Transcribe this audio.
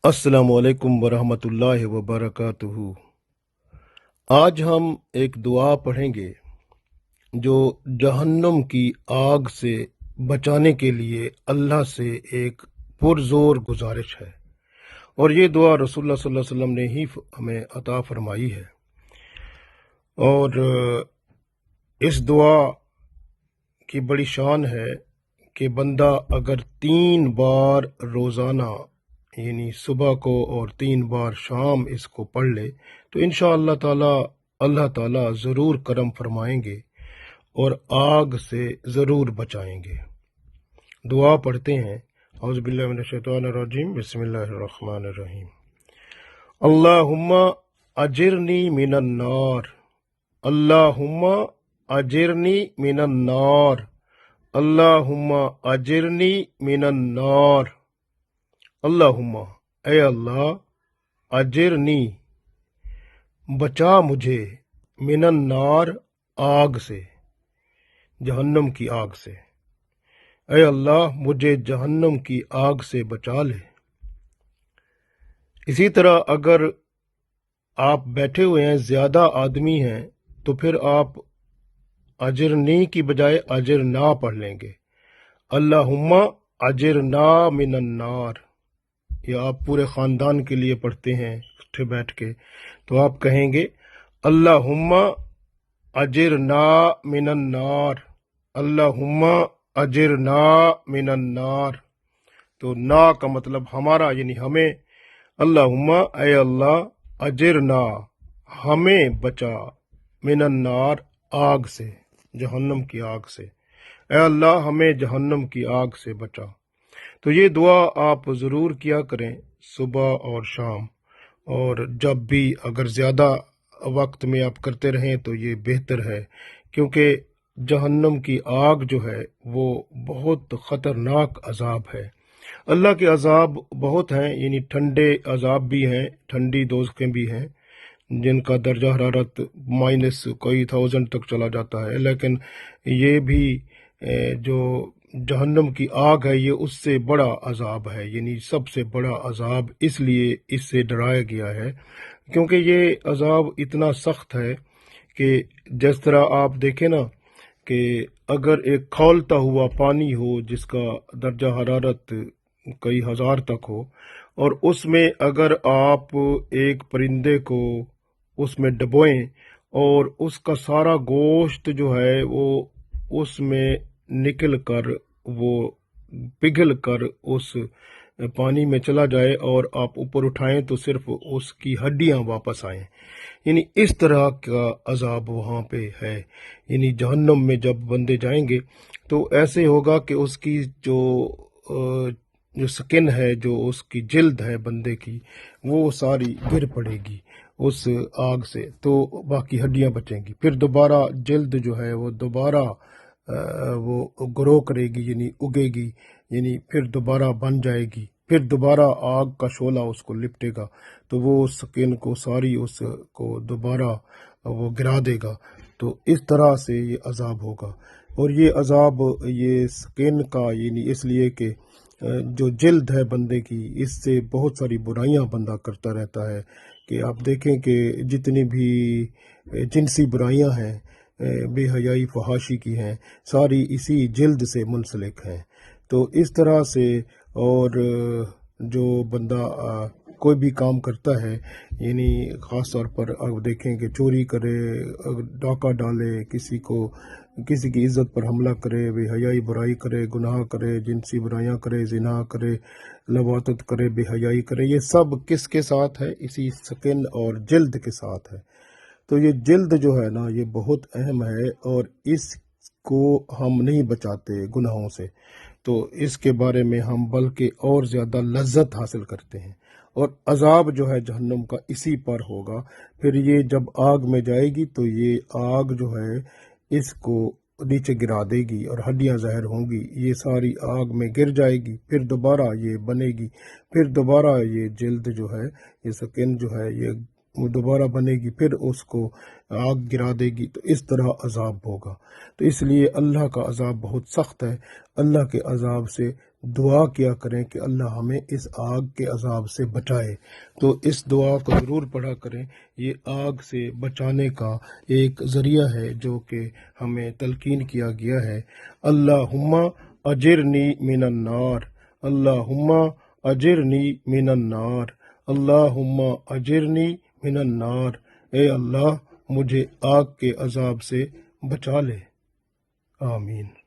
अस्सलामु अलैकुम वरहमतुल्लाहि वबरकातुहू। आज हम एक दुआ पढ़ेंगे जो जहन्नुम की आग से बचाने के लिए अल्लाह से एक पुरजोर गुजारिश है, और ये दुआ रसूलुल्लाह सल्लल्लाहु अलैहि वसल्लम ने ही हमें अता फरमाई है। और इस दुआ की बड़ी शान है कि बंदा अगर 3 बार रोज़ाना यानी सुबह को और 3 बार शाम इसको पढ़ ले तो इंशाअल्लाह ताला अल्लाह ताला ज़रूर करम फरमाएंगे और आग से ज़रूर बचाएंगे। दुआ पढ़ते हैं। औज़ु बिल्लाहि मिनश शैतानिर रजीम, बिस्मिल्लाहिर रहमानिर रहीम। अल्लाहुम्मा अजिरनी मिनन नार, अल्लाहुम्मा अजिरनी मिनन नार, अल्लाहुम्मा अजिरनी मिनन नार। अल्लाहुम्मा, ए अल्लाह, अजिरनी, बचा मुझे, मिनन नार, आग से, जहन्नम की आग से। ए अल्लाह, मुझे जहन्नम की आग से बचा ले। इसी तरह अगर आप बैठे हुए हैं, ज़्यादा आदमी हैं, तो फिर आप अजिरनी की बजाय अजिरना पढ़ लेंगे। अल्लाहुम्मा अजिरना मिनन नार, या आप पूरे ख़ानदान के लिए पढ़ते हैं इकट्ठे बैठ के, तो आप कहेंगे अल्लाहुम्मा अजिरना मिनन नार, अल्लाहुम्मा अजिरना मिनन नार। तो ना का मतलब हमारा यानी हमें, अल्लाहुम्मा, ए अल्लाह, अजिरना, हमें बचा, मिनन नार, आग से, जहन्नम की आग से। ए अल्लाह, हमें जहन्नम की आग से बचा। तो ये दुआ आप ज़रूर किया करें सुबह और शाम, और जब भी अगर ज़्यादा वक्त में आप करते रहें तो ये बेहतर है, क्योंकि जहन्नम की आग जो है वो बहुत ख़तरनाक अज़ाब है। अल्लाह के अज़ाब बहुत हैं, यानी ठंडे अज़ाब भी हैं, ठंडी दोज़खें भी हैं जिनका दर्जा हरारत माइनस कई थाउजेंड तक चला जाता है, लेकिन ये भी जो जहन्नम की आग है ये उससे बड़ा अजाब है, यानी सबसे बड़ा अजाब इसलिए इससे डराया गया है क्योंकि ये अजाब इतना सख्त है कि जिस तरह आप देखें ना कि अगर एक खौलता हुआ पानी हो जिसका दर्जा हरारत कई हजार तक हो, और उसमें अगर आप एक परिंदे को उसमें डबोएं और उसका सारा गोश्त जो है वो उसमें निकल कर वो पिघल कर उस पानी में चला जाए और आप ऊपर उठाएं तो सिर्फ उसकी हड्डियां वापस आएं, यानी इस तरह का अजाब वहाँ पे है। यानी जहन्नम में जब बंदे जाएंगे तो ऐसे होगा कि उसकी जो स्किन है, जो उसकी जिल्द है बंदे की, वो सारी गिर पड़ेगी उस आग से, तो बाकी हड्डियां बचेंगी। फिर दोबारा जिल्द जो है वो दोबारा वो ग्रो करेगी, यानी उगेगी, यानी फिर दोबारा बन जाएगी, फिर दोबारा आग का शोला उसको लिपटेगा तो वो स्किन को सारी उसको दोबारा वो गिरा देगा। तो इस तरह से ये अजाब होगा। और ये अजाब ये स्किन का यानी इसलिए कि जो जिल्द है बंदे की, इससे बहुत सारी बुराइयां बंदा करता रहता है। कि आप देखें कि जितनी भी जिनसी बुराइयां हैं, बेहयाई फहाशी की हैं, सारी इसी जिल्द से मुंसलिक हैं। तो इस तरह से, और जो बंदा कोई भी काम करता है, यानी ख़ास तौर पर आप देखें कि चोरी करे, डाका डाले, किसी की इज़्ज़त पर हमला करे, बेहयाई बुराई करे, गुनाह करे, जिनसी बुराइयां करे, जिना करे, लवातत करे, बेहयाई करे, ये सब किसके साथ है? इसी स्किन और जिल्द के साथ है। तो ये जिल्द जो है ना ये बहुत अहम है, और इसको हम नहीं बचाते गुनाहों से, तो इसके बारे में हम बल्कि और ज़्यादा लज्जत हासिल करते हैं। और अजाब जो है जहन्नम का इसी पर होगा। फिर ये जब आग में जाएगी तो ये आग जो है इसको नीचे गिरा देगी और हड्डियां ज़ाहिर होंगी, ये सारी आग में गिर जाएगी, फिर दोबारा ये बनेगी, फिर दोबारा ये जिल्द जो है, ये स्किन जो है, ये दोबारा बनेगी, फिर उसको आग गिरा देगी। तो इस तरह अजाब होगा। तो इसलिए अल्लाह का अजाब बहुत सख्त है। अल्लाह के अजाब से دعا کیا کریں کہ اللہ ہمیں اس آگ کے عذاب سے بچائے۔ تو اس دعا کو ضرور پڑھا کریں، یہ آگ سے بچانے کا ایک ذریعہ ہے جو کہ ہمیں تلقین کیا گیا ہے۔ اللہم اجرنی من النار، اللہم اجرنی من النار، اللہم اجرنی من النار، اے اللہ مجھے آگ کے عذاب سے بچا لے، آمین۔